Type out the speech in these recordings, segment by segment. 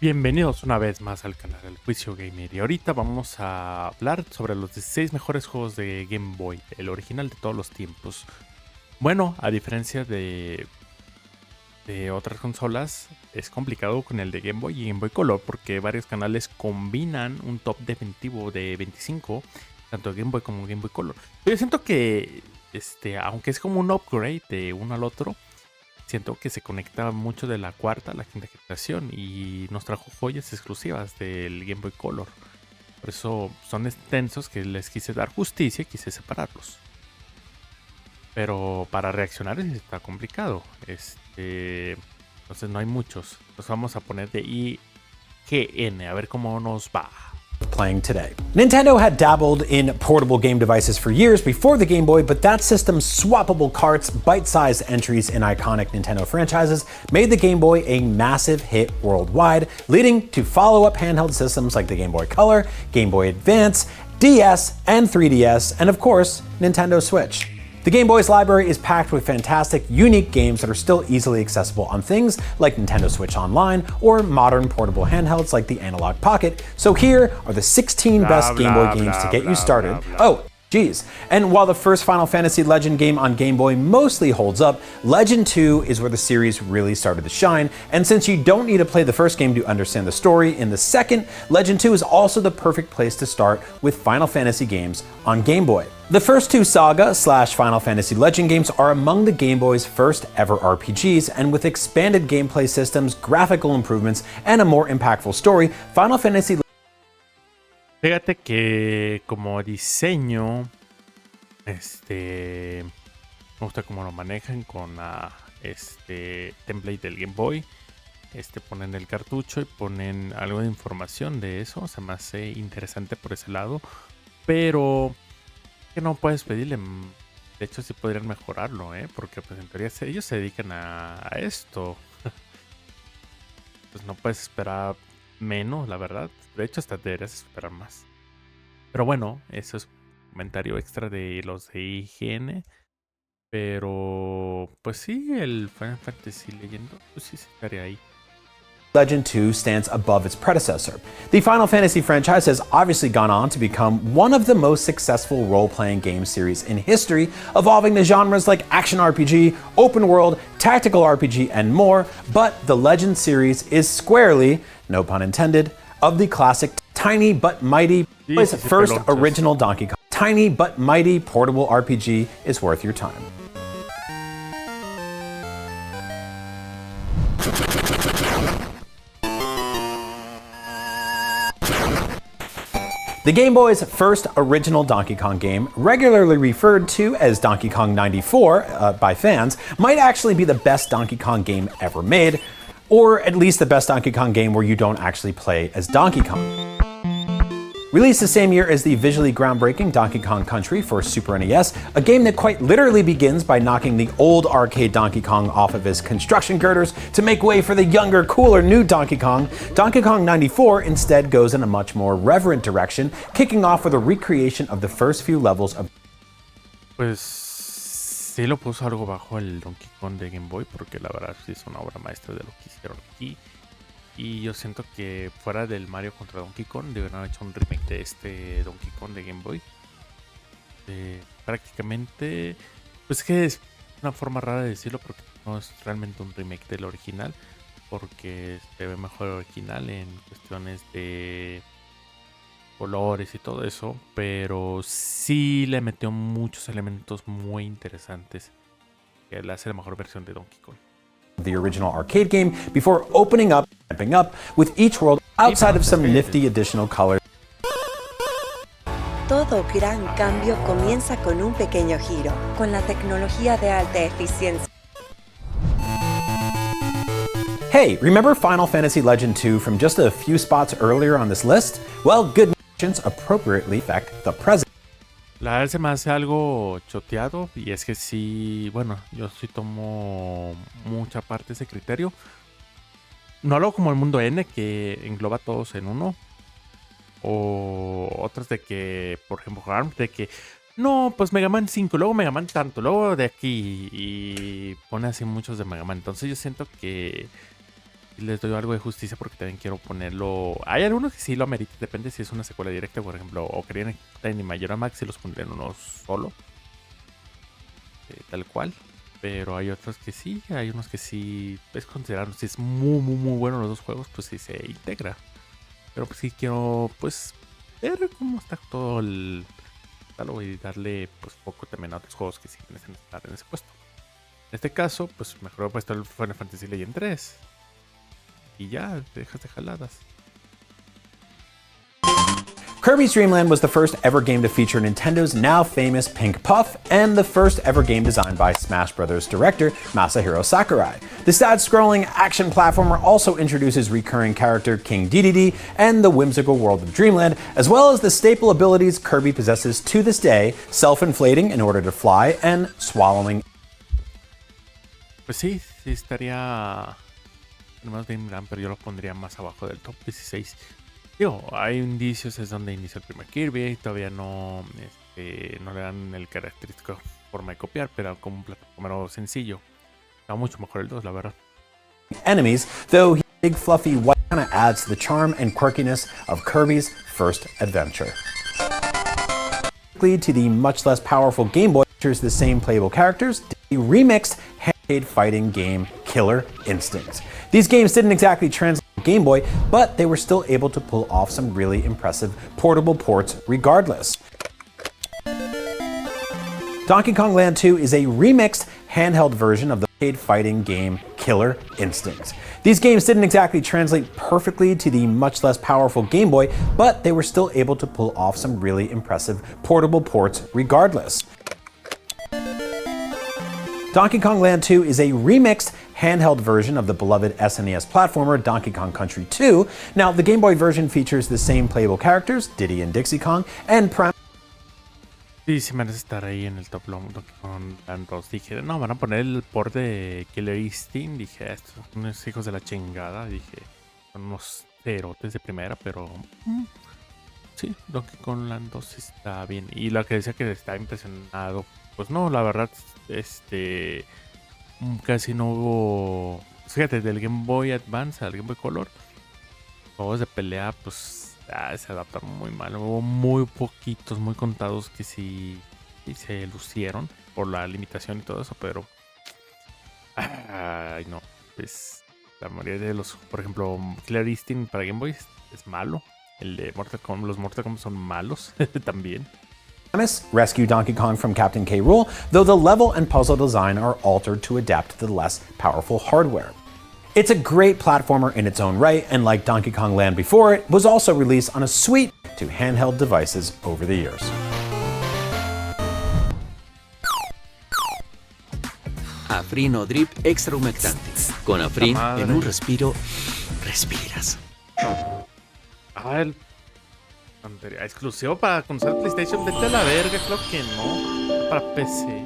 Bienvenidos una vez más al canal El Juicio Gamer y ahorita vamos a hablar sobre los 16 mejores juegos de Game Boy, el original de todos los tiempos. Bueno, a diferencia de otras consolas, es complicado con el de Game Boy y Game Boy Color porque varios canales combinan un top definitivo de 25, tanto Game Boy como Game Boy Color. Pero yo siento que, aunque es como un upgrade de uno al otro, siento que se conecta mucho de la cuarta a la quinta generación y nos trajo joyas exclusivas del Game Boy Color. Por eso son extensos que les quise dar justicia y quise separarlos. Pero para reaccionar está complicado. Entonces no hay muchos. Nos vamos a poner de IGN a ver cómo nos va. Playing today. Nintendo had dabbled in portable game devices for years before the Game Boy, but that system's swappable carts, bite-sized entries in iconic Nintendo franchises made the Game Boy a massive hit worldwide, leading to follow-up handheld systems like the Game Boy Color, Game Boy Advance, DS, and 3DS, and of course, Nintendo Switch. The Game Boy's library is packed with fantastic, unique games that are still easily accessible on things like Nintendo Switch Online or modern portable handhelds like the Analog Pocket. So here are the 16 best Game Boy games to get you started. Oh, geez. And while the first Final Fantasy Legend game on Game Boy mostly holds up, Legend 2 is where the series really started to shine. And since you don't need to play the first game to understand the story in the second, Legend 2 is also the perfect place to start with Final Fantasy games on Game Boy. The first two Saga/Final Fantasy Legend games are among the Game Boy's first ever RPGs, and with expanded gameplay systems, graphical improvements, and a more impactful story, Final Fantasy. Fíjate que como diseño, me gusta cómo lo manejan con template del Game Boy. Ponen el cartucho y ponen algo de información de eso. Se me hace interesante por ese lado, pero que no puedes pedirle. De hecho, sí podrían mejorarlo, porque pues en teoría ellos se dedican a esto. Pues no puedes esperar menos, la verdad. De hecho, hasta deberías esperar más. Pero bueno, eso es comentario extra de los de IGN. Pero pues sí, el Final Fantasy leyendo, pues sí estaría ahí. Legend 2 stands above its predecessor. The Final Fantasy franchise has obviously gone on to become one of the most successful role-playing game series in history, evolving to genres like action RPG, open world, tactical RPG, and more, but the Legend series is squarely, no pun intended, of the classic tiny but mighty first original Donkey Kong. Tiny but mighty portable RPG is worth your time. The Game Boy's first original Donkey Kong game, regularly referred to as Donkey Kong 94 by fans, might actually be the best Donkey Kong game ever made, or at least the best Donkey Kong game where you don't actually play as Donkey Kong. Released the same year as the visually groundbreaking Donkey Kong Country for Super NES, a game that quite literally begins by knocking the old arcade Donkey Kong off of his construction girders to make way for the younger, cooler new Donkey Kong, Donkey Kong 94 instead goes in a much more reverent direction, kicking off with a recreation of the first few levels of. Pues sí lo puso algo bajo el Donkey Kong de Game Boy, porque la verdad sí es una obra maestra de lo que hicieron aquí. Y yo siento que fuera del Mario contra Donkey Kong, deberían haber hecho un remake de este Donkey Kong de Game Boy. Prácticamente, pues es que es una forma rara de decirlo porque no es realmente un remake del original, porque se ve mejor el original en cuestiones de colores y todo eso, pero sí le metió muchos elementos muy interesantes que le hace la mejor versión de Donkey Kong. The original arcade game before opening up, ramping up with each world outside of some nifty additional colors. Todo gran cambio comienza con un pequeño giro, con la tecnología de alta eficiencia. Hey, remember Final Fantasy Legend 2 from just a few spots earlier on this list? Well, good mentions appropriately affect the present. La verdad se me hace algo choteado y es que sí, bueno, yo sí tomo mucha parte de ese criterio. No algo como el mundo N que engloba a todos en uno. O otros de que, por ejemplo, ARM, de que no, pues Mega Man 5, luego Mega Man tanto, luego de aquí y pone así muchos de Mega Man. Entonces yo siento que les doy algo de justicia porque también quiero ponerlo. Hay algunos que sí lo ameritan, depende si es una secuela directa, por ejemplo, o querían Tiny Majora Max y los pondrían uno solo, tal cual. Pero hay otros que sí, hay unos que sí es considerado, si es muy bueno los dos juegos, pues sí se integra. Pero pues sí quiero pues ver cómo está todo el catálogo y darle pues poco también a otros juegos que sí necesitan estar en ese puesto. En este caso, pues mejor he puesto el Final Fantasy Legend 3. Y ya, dejas de jaladas. Kirby's Dream Land was the first ever game to feature Nintendo's now famous Pink Puff, and the first ever game designed by Smash Bros. Director Masahiro Sakurai. The side-scrolling action platformer also introduces recurring character King Dedede and the whimsical world of Dreamland, as well as the staple abilities Kirby possesses to this day, self-inflating in order to fly and swallowing. Pues sí estaría más Dreamland, pero yo lo pondría más abajo del top 16. Digo, hay indicios, es donde inició el primer Kirby y todavía no le dan el característico forma de copiar, pero como un plataformero sencillo. Está mucho mejor el 2, la verdad. Enemies, though big fluffy white kinda adds to the charm and quirkiness of Kirby's first adventure. To the much less powerful Game Boy features the same playable characters, the remixed handheld fighting game Killer Instinct. These games didn't exactly translate to Game Boy, but they were still able to pull off some really impressive portable ports regardless. Donkey Kong Land 2 is a remixed handheld version of the arcade fighting game Killer Instinct. These games didn't exactly translate perfectly to the much less powerful Game Boy, but they were still able to pull off some really impressive portable ports regardless. Donkey Kong Land 2 is a remixed handheld version of the beloved SNES platformer Donkey Kong Country 2. Now, the Game Boy version features the same playable characters, Diddy and Dixie Kong, and Sí, sí merece estar ahí en el top Donkey Kong Land 2. Dije, no, van a poner el port de Killer Instinct. Dije, estos son unos hijos de la chingada. Dije, son unos cerotes de primera, pero sí, Donkey Kong Land 2 está bien. Y lo que decía que estaba impresionado, pues no, la verdad, casi no hubo. Fíjate, del Game Boy Advance al Game Boy Color, juegos de pelea, pues se adaptaron muy mal. Hubo muy poquitos, muy contados que sí se lucieron por la limitación y todo eso, pero ay, no, pues la mayoría de los, por ejemplo, Killer Instinct para Game Boy es malo. El de Mortal Kombat, los Mortal Kombat son malos también. Rescue Donkey Kong from Captain K. Rool, though the level and puzzle design are altered to adapt to the less powerful hardware. It's a great platformer in its own right, and like Donkey Kong Land before it, was also released on a suite to handheld devices over the years. Afrin o Drip extra humectante. Con Afrin, en un respiro, respiras. El exclusivo para consola PlayStation, vete a la verga, claro que no. Para PC.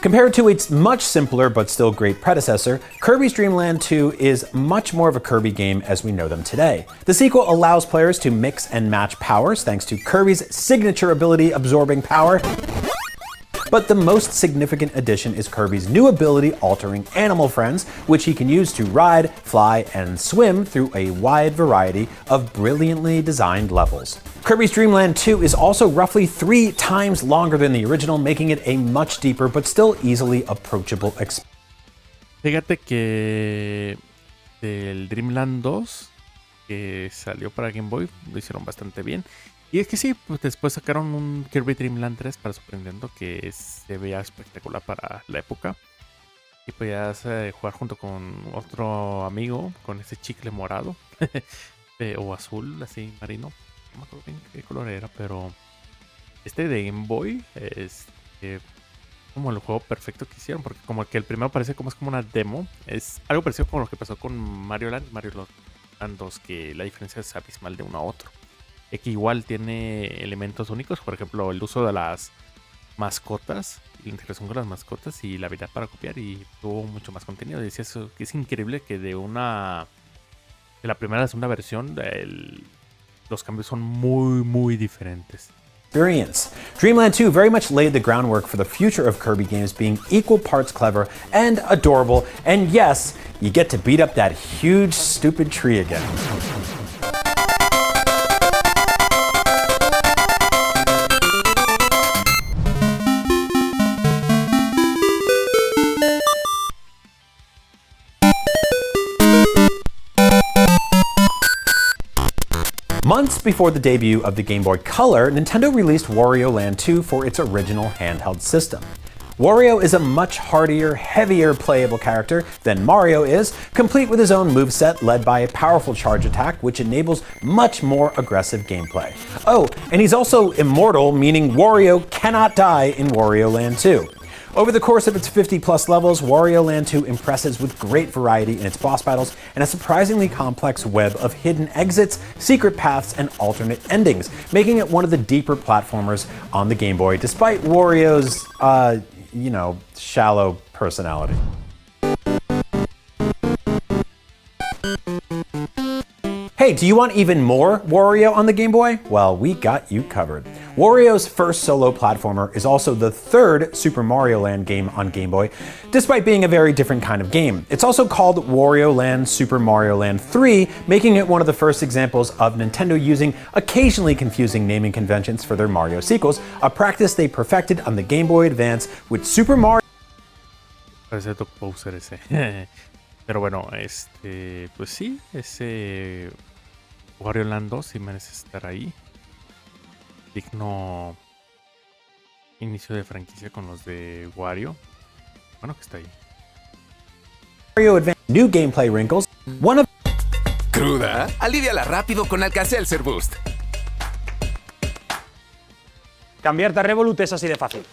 Compared to its much simpler but still great predecessor, Kirby's Dream Land 2 is much more of a Kirby game as we know them today. The sequel allows players to mix and match powers thanks to Kirby's signature ability absorbing power. But the most significant addition is Kirby's new ability altering animal friends, which he can use to ride, fly, and swim through a wide variety of brilliantly designed levels. Kirby's Dream Land 2 is also roughly 3 times longer than the original, making it a much deeper but still easily approachable experience. Fíjate que del Dreamland 2 que salió para Game Boy lo hicieron bastante bien. Y es que sí, pues después sacaron un Kirby Dream Land 3 para Super Nintendo que se veía espectacular para la época. Y podías jugar junto con otro amigo, con ese chicle morado o azul, así marino. No me acuerdo bien qué color era, pero este de Game Boy es como el juego perfecto que hicieron. Porque como que el primero parece como es como una demo. Es algo parecido con lo que pasó con Mario Land y Mario Land 2, que la diferencia es abismal de uno a otro. Que igual tiene elementos únicos, por ejemplo, el uso de las mascotas, la integración con las mascotas y la habilidad para copiar, y tuvo mucho más contenido. Decía eso, que es increíble que de la primera a la segunda versión los cambios son muy, muy diferentes. experience. Dreamland 2 very much laid the groundwork for the future of Kirby games being equal parts clever and adorable, and yes, you get to beat up that huge stupid tree again. Months before the debut of the Game Boy Color, Nintendo released Wario Land 2 for its original handheld system. Wario is a much hardier, heavier playable character than Mario is, complete with his own moveset led by a powerful charge attack which enables much more aggressive gameplay. Oh, and he's also immortal, meaning Wario cannot die in Wario Land 2. Over the course of its 50-plus levels, Wario Land 2 impresses with great variety in its boss battles and a surprisingly complex web of hidden exits, secret paths, and alternate endings, making it one of the deeper platformers on the Game Boy, despite Wario's, shallow personality. Hey, do you want even more Wario on the Game Boy? Well, we got you covered. Wario's first solo platformer is also the third Super Mario Land game on Game Boy, despite being a very different kind of game. It's also called Wario Land Super Mario Land 3, making it one of the first examples of Nintendo using occasionally confusing naming conventions for their Mario sequels, a practice they perfected on the Game Boy Advance with Super Mario. Parece Doc Bowser ese. Pero bueno, pues sí, ese Wario Land 2 sí merece estar ahí. Digno inicio de franquicia con los de Wario. Bueno, que está ahí. Mario Advance new gameplay wrinkles. One of ¿Cruda? Aliviala rápido con Alka-Seltzer Boost. Cambiarte a Revolut es así de fácil.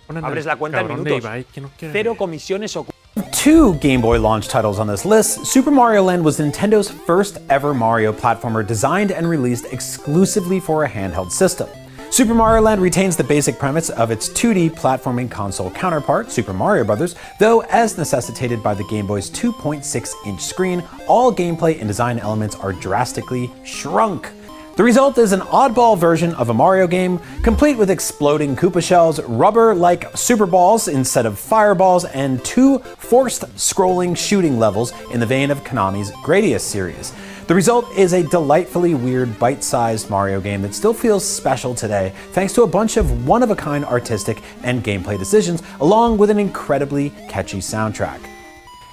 Ponen Abres al la cuenta en cabrón de minutos. Ibai que no quiere Cero leer. comisiones ocultas. two Game Boy launch titles on this list, Super Mario Land was Nintendo's first ever Mario platformer designed and released exclusively for a handheld system. Super Mario Land retains the basic premise of its 2D platforming console counterpart, Super Mario Bros., though as necessitated by the Game Boy's 2.6-inch screen, all gameplay and design elements are drastically shrunk. The result is an oddball version of a Mario game, complete with exploding Koopa shells, rubber-like super balls instead of fireballs, and two forced scrolling shooting levels in the vein of Konami's Gradius series. The result is a delightfully weird, bite-sized Mario game that still feels special today, thanks to a bunch of one-of-a-kind artistic and gameplay decisions, along with an incredibly catchy soundtrack.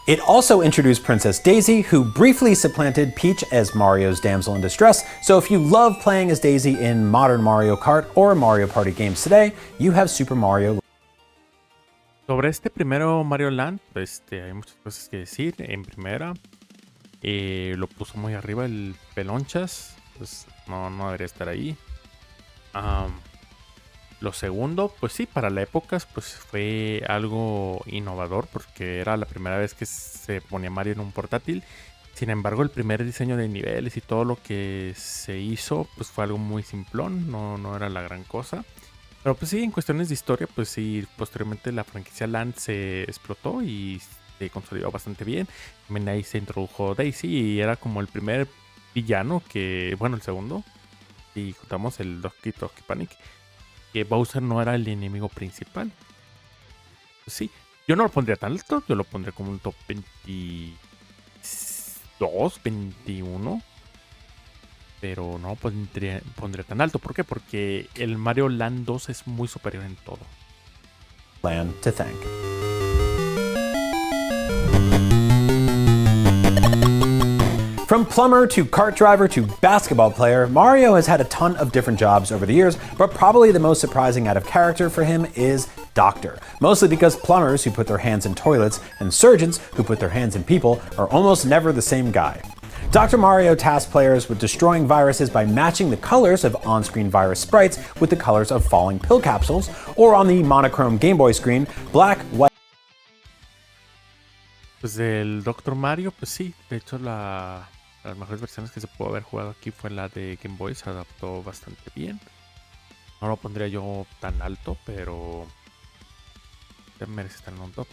It also introduced Princess Daisy, who briefly supplanted Peach as Mario's damsel in distress, so if you love playing as Daisy in modern Mario Kart or Mario Party games today, you have Super Mario. Sobre este primero Mario Land, hay muchas cosas que decir. En primera, lo puso muy arriba el Pelonchas, pues no debería estar ahí. Lo segundo, pues sí, para la época pues fue algo innovador porque era la primera vez que se ponía Mario en un portátil. Sin embargo, el primer diseño de niveles y todo lo que se hizo pues fue algo muy simplón, no era la gran cosa. Pero pues sí, en cuestiones de historia, pues sí, posteriormente la franquicia Land se explotó y se consolidó bastante bien. También ahí se introdujo Daisy y era como el primer villano que, bueno, el segundo, y juntamos el Donkey Panic, que Bowser no era el enemigo principal. Pues sí, yo no lo pondría tan alto, yo lo pondría como un top 22, 21. Pero no pondría tan alto. ¿Por qué? Porque el Mario Land 2 es muy superior en todo. Land to thank. From plumber to kart driver to basketball player, Mario has had a ton of different jobs over the years, but probably the most surprising out of character for him is doctor. Mostly because plumbers who put their hands in toilets and surgeons who put their hands in people are almost never the same guy. Dr. Mario tasks players with destroying viruses by matching the colors of on-screen virus sprites with the colors of falling pill capsules, or on the monochrome Game Boy screen, black, white. Pues del Dr. Mario, pues sí, de hecho las mejores versiones que se pudo haber jugado aquí fue la de Game Boy, se adaptó bastante bien. No lo pondría yo tan alto, pero ya merece estar en un top.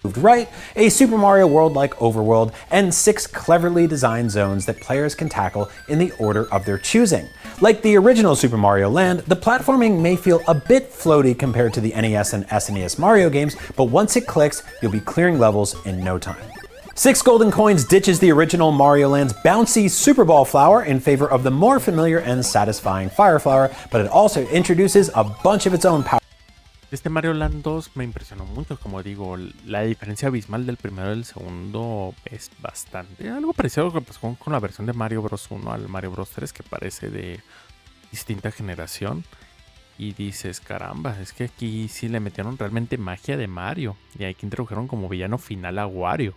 moved right, a Super Mario World-like overworld, and 6 cleverly designed zones that players can tackle in the order of their choosing. Like the original Super Mario Land, the platforming may feel a bit floaty compared to the NES and SNES Mario games, but once it clicks, you'll be clearing levels in no time. 6 Golden Coins ditches the original Mario Land's bouncy Super Ball flower in favor of the more familiar and satisfying Fire Flower, but it also introduces a bunch of its own power. Este Mario Land 2 me impresionó mucho, como digo, la diferencia abismal del primero y del segundo es bastante. Algo parecido pues, con la versión de Mario Bros. 1 al Mario Bros. 3, que parece de distinta generación. Y dices, caramba, es que aquí sí le metieron realmente magia de Mario. Y aquí introdujeron como villano final a Wario.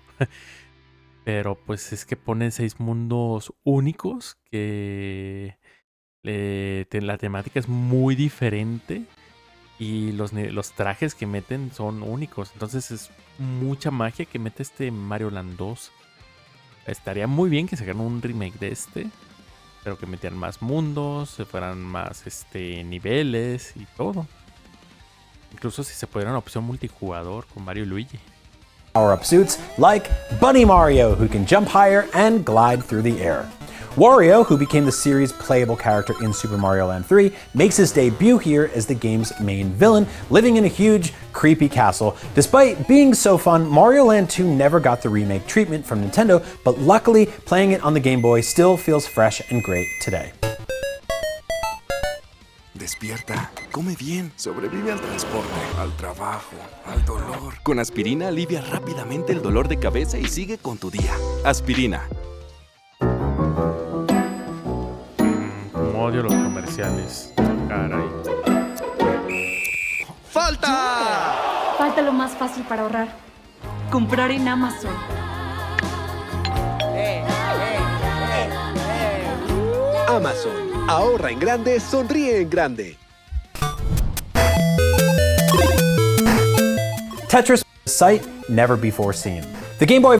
Pero pues es que ponen 6 mundos únicos que la temática es muy diferente. Y los trajes que meten son únicos. Entonces es mucha magia que mete este Mario Land 2. Estaría muy bien que sacaran un remake de este. Pero que metieran más mundos, se fueran más niveles y todo. Incluso si se pudiera una opción multijugador con Mario y Luigi. Power-up suits like Bunny Mario, who can jump higher and glide through the air. Wario, who became the series' playable character in Super Mario Land 3, makes his debut here as the game's main villain, living in a huge, creepy castle. Despite being so fun, Mario Land 2 never got the remake treatment from Nintendo, but luckily, playing it on the Game Boy still feels fresh and great today. Despierta, come bien, sobrevive al transporte, al trabajo, al dolor. Con aspirina alivia rápidamente el dolor de cabeza y sigue con tu día. Aspirina. Odio los comerciales. Caray. ¡Falta! Falta lo más fácil para ahorrar. Comprar en Amazon. Amazon. Ahorra en grande, sonríe en grande. Tetris, sight never before seen. The Game Boy.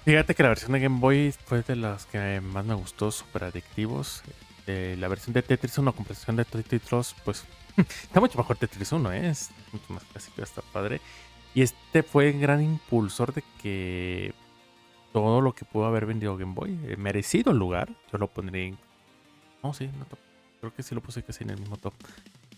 Fíjate que la versión de Game Boy fue de las que más me gustó, súper adictivos. La versión de Tetris 1, comprensión de Tetris 2, pues está mucho mejor Tetris 1, es mucho más clásico, está padre. Y este fue el gran impulsor de que todo lo que pudo haber vendido Game Boy, merecido el lugar, yo lo pondría en... No, sí, no top. Creo que sí lo puse casi en el mismo top.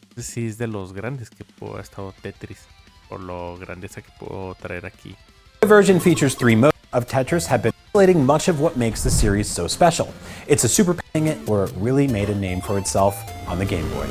Entonces, sí es de los grandes que pudo ha estado Tetris, por lo grandeza que puedo traer aquí. The version features 3 modes of Tetris have been emulating much of what makes the series so special. It's a super playing it where it really made a name for itself on the Game Boy.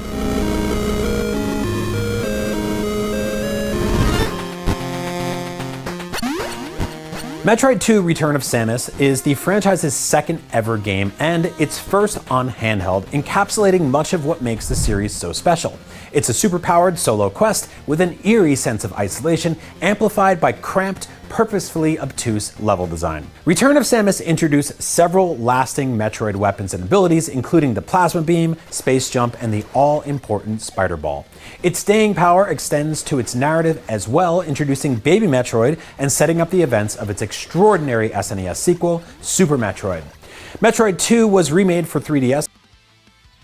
Metroid 2 Return of Samus is the franchise's second ever game and its first on handheld, encapsulating much of what makes the series so special. It's a super-powered solo quest with an eerie sense of isolation, amplified by cramped, purposefully obtuse level design. Return of Samus introduced several lasting Metroid weapons and abilities, including the Plasma Beam, Space Jump, and the all-important Spider Ball. Its staying power extends to its narrative as well, introducing Baby Metroid and setting up the events of its extraordinary SNES sequel, Super Metroid. Metroid 2 was remade for 3DS.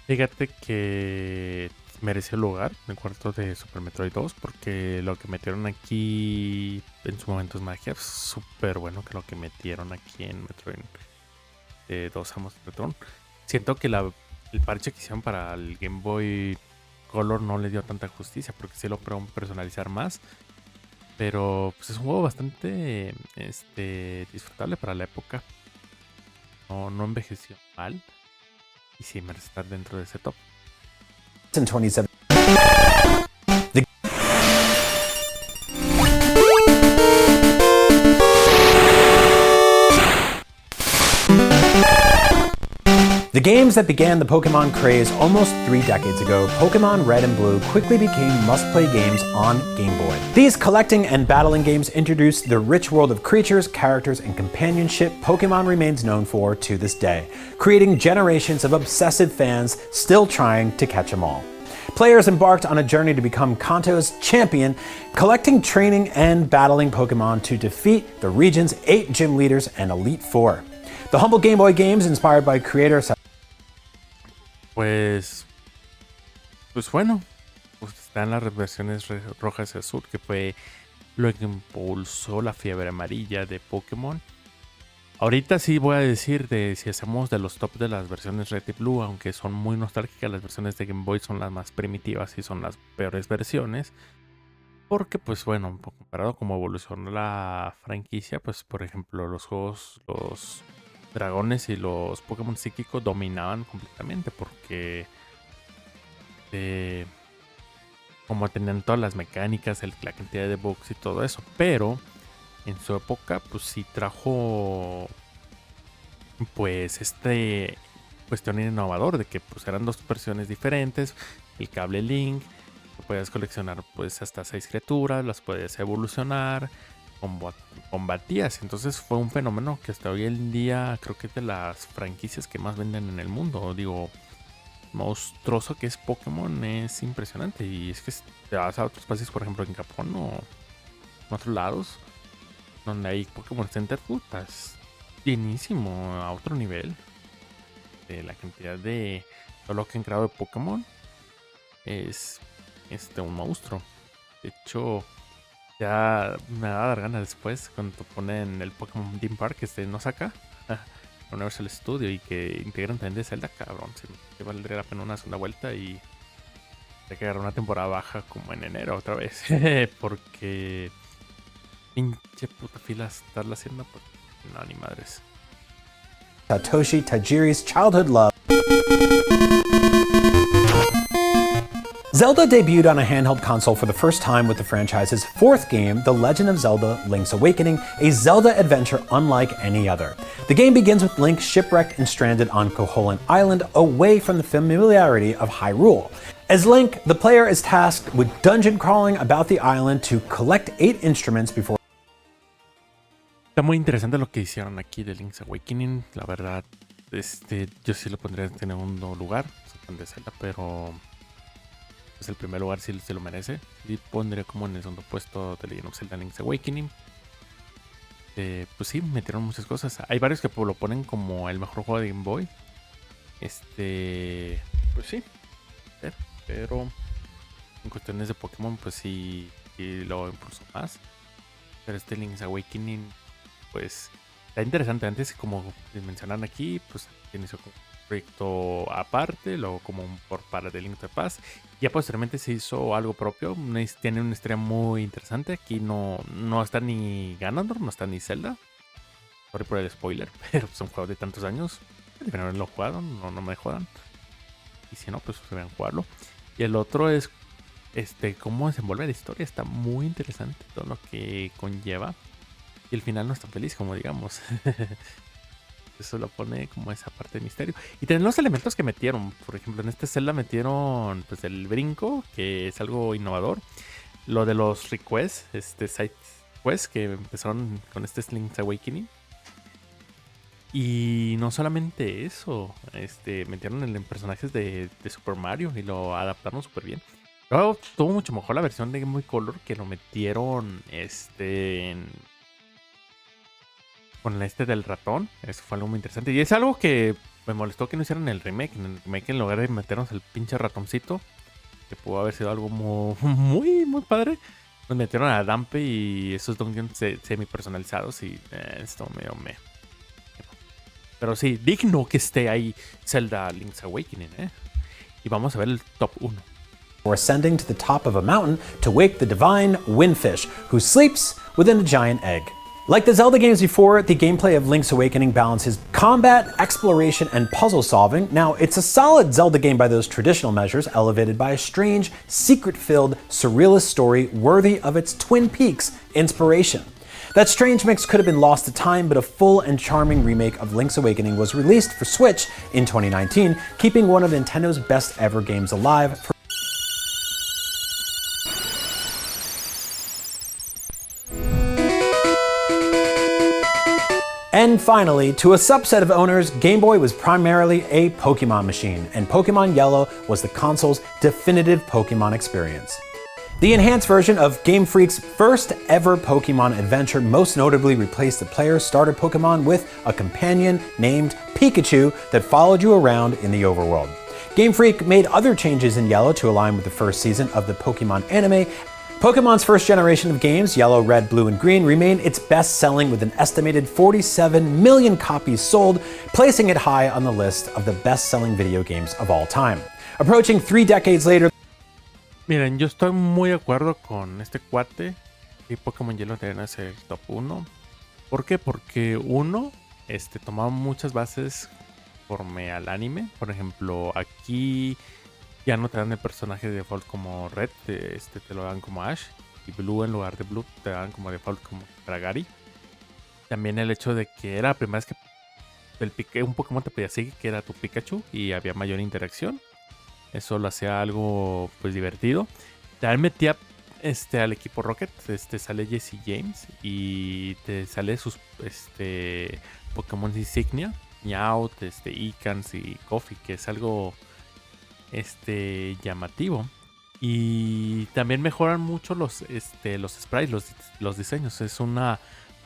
Fíjate que mereció el lugar en el cuarto de Super Metroid 2 porque lo que metieron aquí en su momento es magia, súper bueno que lo que metieron aquí en Metroid 2 Samus Return. Siento que el parche que hicieron para el Game Boy Color no le dio tanta justicia porque sí lo pudieron personalizar más, pero pues es un juego bastante disfrutable para la época, no envejeció mal y sí merece estar dentro de ese top. In 2017. The games that began the Pokemon craze almost 3 decades ago, Pokemon Red and Blue quickly became must-play games on Game Boy. These collecting and battling games introduced the rich world of creatures, characters, and companionship Pokemon remains known for to this day, creating generations of obsessive fans still trying to catch them all. Players embarked on a journey to become Kanto's champion, collecting, training, and battling Pokemon to defeat the region's 8 gym leaders and Elite Four. The humble Game Boy games, inspired by creators. Pues bueno, pues están las versiones rojas y azul, que fue lo que impulsó la fiebre amarilla de Pokémon. Ahorita sí voy a decir si hacemos de los top de las versiones Red y Blue, aunque son muy nostálgicas, las versiones de Game Boy son las más primitivas y son las peores versiones. Porque pues bueno, comparado como evolucionó la franquicia, pues por ejemplo los juegos, los dragones y los Pokémon psíquicos dominaban completamente porque como tenían todas las mecánicas, la cantidad de bugs y todo eso, pero en su época pues sí trajo pues cuestión innovador de que pues eran dos versiones diferentes, el cable Link, puedes coleccionar pues hasta 6 criaturas, las puedes evolucionar, combatías, entonces fue un fenómeno que hasta hoy en día creo que es de las franquicias que más venden en el mundo, digo, monstruoso que es Pokémon es impresionante y es que te vas a otros países, por ejemplo en Japón o en otros lados donde hay Pokémon Center, putas, bienísimo, a otro nivel de la cantidad de todo lo que han creado de Pokémon es un monstruo. De hecho, ya me va a dar ganas después cuando ponen el Pokémon Theme Park en Osaka, Universal Studio, y que integran también de Zelda, cabrón. Se valdría la pena una segunda vuelta y hay que agarrar una temporada baja como en enero otra vez. Porque pinche puta fila estarla haciendo, pues no, ni madres. Satoshi Tajiri's childhood love. Zelda debuted on a handheld console for the first time with the franchise's fourth game, The Legend of Zelda: Link's Awakening, a Zelda adventure unlike any other. The game begins with Link shipwrecked and stranded on Koholint Island, away from the familiarity of Hyrule. As Link, the player is tasked with dungeon crawling about the island to collect 8 instruments before. Está muy interesante lo que hicieron aquí de Link's Awakening, la verdad. Yo sí lo pondría en segundo lugar, de Zelda, pero pues el primer lugar sí se lo merece. Y pondría como en el segundo puesto de Legend of Zelda Link's Awakening. Pues sí, metieron muchas cosas. Hay varios que lo ponen como el mejor juego de Game Boy. Pues sí. Pero en cuestiones de Pokémon, pues sí lo impulsó más. Pero Link's Awakening, pues está interesante. Antes, como mencionaron aquí, pues inició como un proyecto aparte, luego como un para The Link to the Past. Ya posteriormente se hizo algo propio. Tiene una historia muy interesante. Aquí no está ni Ganondorf, no está ni Zelda. Sorry por el spoiler, pero son juegos de tantos años. Deberían haberlo jugado, no me jodan. Y si no, pues deberían jugarlo. Y el otro es cómo desenvuelve la historia. Está muy interesante todo lo que conlleva. Y el final no es tan feliz como digamos. Eso lo pone como esa parte de misterio. Y también los elementos que metieron. Por ejemplo, en este Zelda metieron pues el brinco, que es algo innovador. Lo de los requests, side quests que empezaron con Link's Awakening. Y no solamente eso, metieron en personajes de Super Mario y lo adaptaron súper bien. Luego tuvo mucho mejor la versión de Game Boy Color, que lo metieron con del ratón. Eso fue algo muy interesante. Y es algo que me molestó que no hicieran el remake. En el remake, en lugar de meternos el pinche ratoncito, que pudo haber sido algo muy, muy padre, nos metieron a Dampe y esos dungeons semi personalizados. Y esto medio Pero sí, digno que esté ahí Zelda Link's Awakening, Y vamos a ver el top 1. Or ascending to the top of a mountain to wake the divine Windfish, who sleeps within a giant egg. Like the Zelda games before, the gameplay of Link's Awakening balances combat, exploration, and puzzle solving. Now, it's a solid Zelda game by those traditional measures, elevated by a strange, secret-filled, surrealist story worthy of its Twin Peaks inspiration. That strange mix could have been lost to time, but a full and charming remake of Link's Awakening was released for Switch in 2019, keeping one of Nintendo's best ever games alive. And finally, to a subset of owners, Game Boy was primarily a Pokemon machine, and Pokemon Yellow was the console's definitive Pokemon experience. The enhanced version of Game Freak's first ever Pokemon adventure most notably replaced the player's starter Pokemon with a companion named Pikachu that followed you around in the overworld. Game Freak made other changes in Yellow to align with the first season of the Pokemon anime, Pokemon's first generation of games, Yellow, Red, Blue, and Green, remain its best-selling with an estimated 47 million copies sold, placing it high on the list of the best-selling video games of all time. Approaching 3 decades later... Miren, yo estoy muy de acuerdo con este cuate. Y Pokémon Yellow debería ser el top 1. ¿Por qué? Porque uno, tomaba muchas bases conforme al anime. Por ejemplo, aquí ya no te dan el personaje de default como Red, te lo dan como Ash. Y Blue, en lugar de Blue, te dan como default como Dragari. También el hecho de que era la primera vez que un Pokémon te podía seguir, que era tu Pikachu, y había mayor interacción. Eso lo hacía algo pues divertido. También metía al equipo Rocket, sale Jesse James y te sale sus Pokémon insignia, Meowth, Icans y Kofi, que es algo llamativo. Y también mejoran mucho los sprites, los diseños. Es una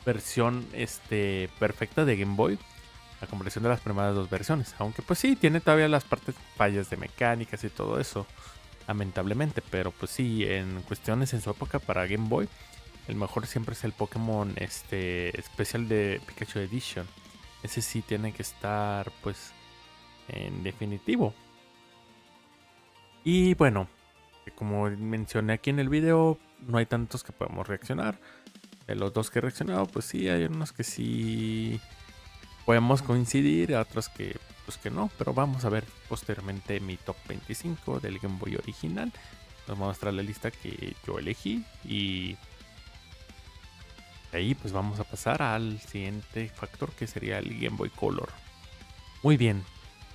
versión perfecta de Game Boy a comparación de las primeras 2 versiones. Aunque pues sí, tiene todavía las partes fallas de mecánicas y todo eso, lamentablemente. Pero pues sí, en cuestiones en su época para Game Boy, el mejor siempre es el Pokémon especial de Pikachu Edition. Ese sí tiene que estar pues en definitivo. Y bueno, como mencioné aquí en el video, no hay tantos que podemos reaccionar. De los 2 que he reaccionado, pues sí, hay unos que sí podemos coincidir, otros que pues que no. Pero vamos a ver posteriormente mi top 25 del Game Boy original. Nos voy a mostrar la lista que yo elegí. Y de ahí pues vamos a pasar al siguiente factor, que sería el Game Boy Color. Muy bien,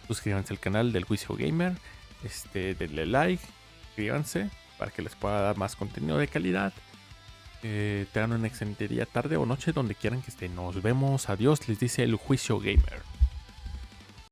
suscríbanse al canal del Juicio Gamer. Denle like, suscríbanse para que les pueda dar más contenido de calidad. Tengan una excelente día, tarde o noche, donde quieran que estén. Nos vemos, adiós, les dice el Juicio Gamer.